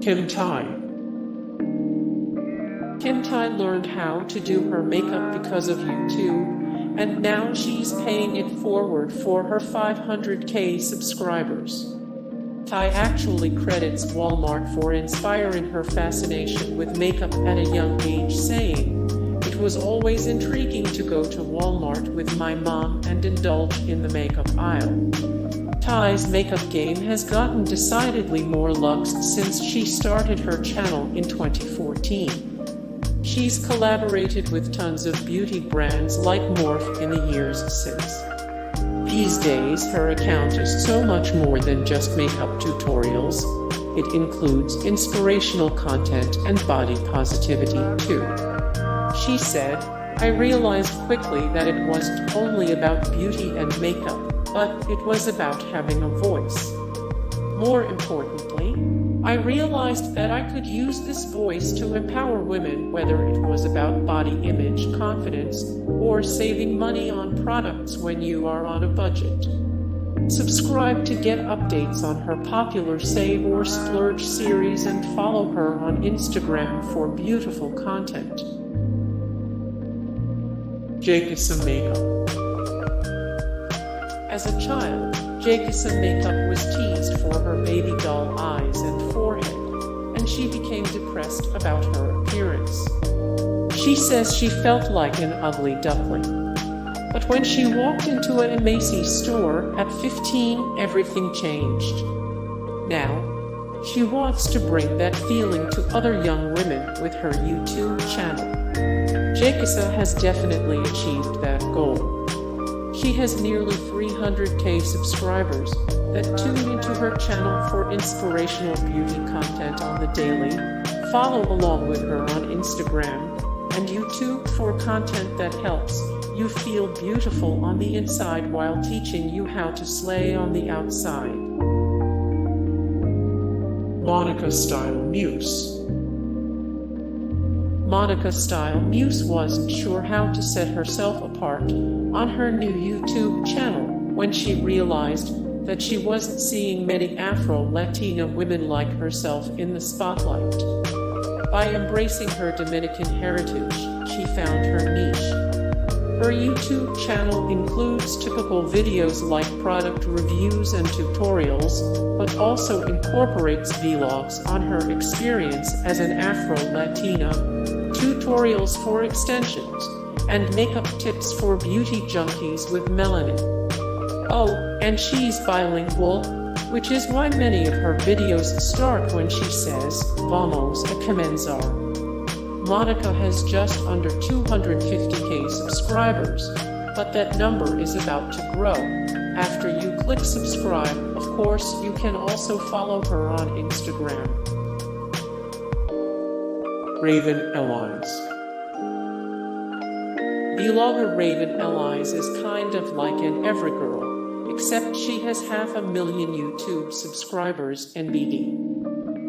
Kim Tai. Kim Tai learned how to do her makeup because of YouTube, and now she's paying it forward for her 500K subscribers. Tai actually credits Walmart for inspiring her fascination with makeup at a young age, saying, "It was always intriguing to go to Walmart with my mom and indulge in the makeup aisle." Tai's makeup game has gotten decidedly more luxe since she started her channel in 2014. She's collaborated with tons of beauty brands like Morphe in the years since. These days, her account is so much more than just makeup tutorials. It includes inspirational content and body positivity too. She said, "I realized quickly that it wasn't only about beauty and makeup, but it was about having a voice. More importantly, I realized that I could use this voice to empower women, whether it was about body image, confidence, or saving money on products when you are on a budget." Subscribe to get updates on her popular Save or Splurge series and follow her on Instagram for beautiful content. Jkissa Makeup. As a child, Jkissa Makeup was teased for her baby doll eyes and forehead, and she became depressed about her appearance. She says she felt like an ugly duckling. But when she walked into a Macy's store at 15, everything changed. Now, she wants to bring that feeling to other young women with her YouTube channel. Jkissa has definitely achieved that goal. She has nearly 300K subscribers that tune into her channel for inspirational beauty content on the daily. Follow along with her on Instagram and YouTube for content that helps you feel beautiful on the inside while teaching you how to slay on the outside. Monica Style Muse. Monica Style Muse wasn't sure how to set herself apart on her new YouTube channel when she realized that she wasn't seeing many Afro-Latina women like herself in the spotlight. By embracing her Dominican heritage, she found her niche. Her YouTube channel includes typical videos like product reviews and tutorials, but also incorporates vlogs on her experience as an Afro-Latina, tutorials for extensions, and makeup tips for beauty junkies with melanin. Oh, and she's bilingual, which is why many of her videos start when she says, "Vamos a comenzar." Monica has just under 250K subscribers, but that number is about to grow. After you click subscribe, of course, you can also follow her on Instagram. Raven Elyse. Vlogger Raven Elyse is kind of like an Evergirl, except she has 500,000 YouTube subscribers NBD.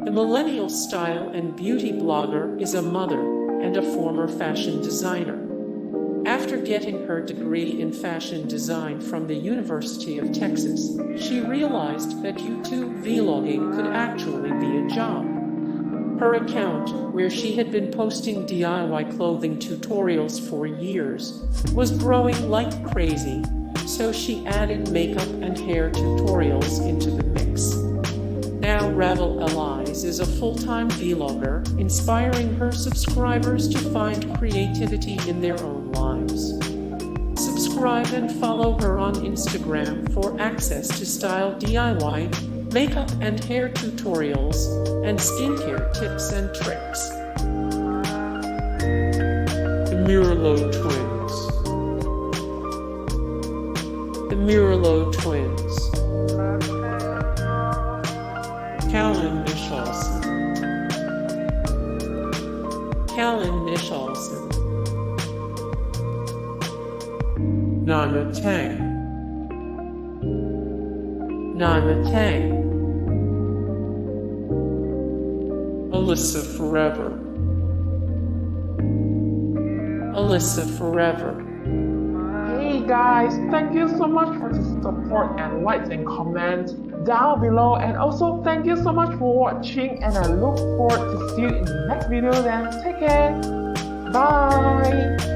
The millennial style and beauty blogger is a mother and a former fashion designer. After getting her degree in fashion design from the University of Texas, she realized that YouTube vlogging could actually be a job. Her account, where she had been posting DIY clothing tutorials for years, was growing like crazy, so she added makeup and hair tutorials into the mix. Now Ravel Elyse is a full-time vlogger, inspiring her subscribers to find creativity in their own lives. Subscribe and follow her on Instagram for access to style DIY, makeup and hair tutorials, and skincare tips and tricks. The Murillo Twins. The Murillo Twins. Kalyn Nicholson. Kalyn Nicholson. Nyma Tang. Nyma Tang. Alyssa Forever. Alyssa Forever. Hey guys, thank you so much for the support and likes and comments down below, and also thank you so much for watching, and I look forward to see you in the next video then. Take care. Bye.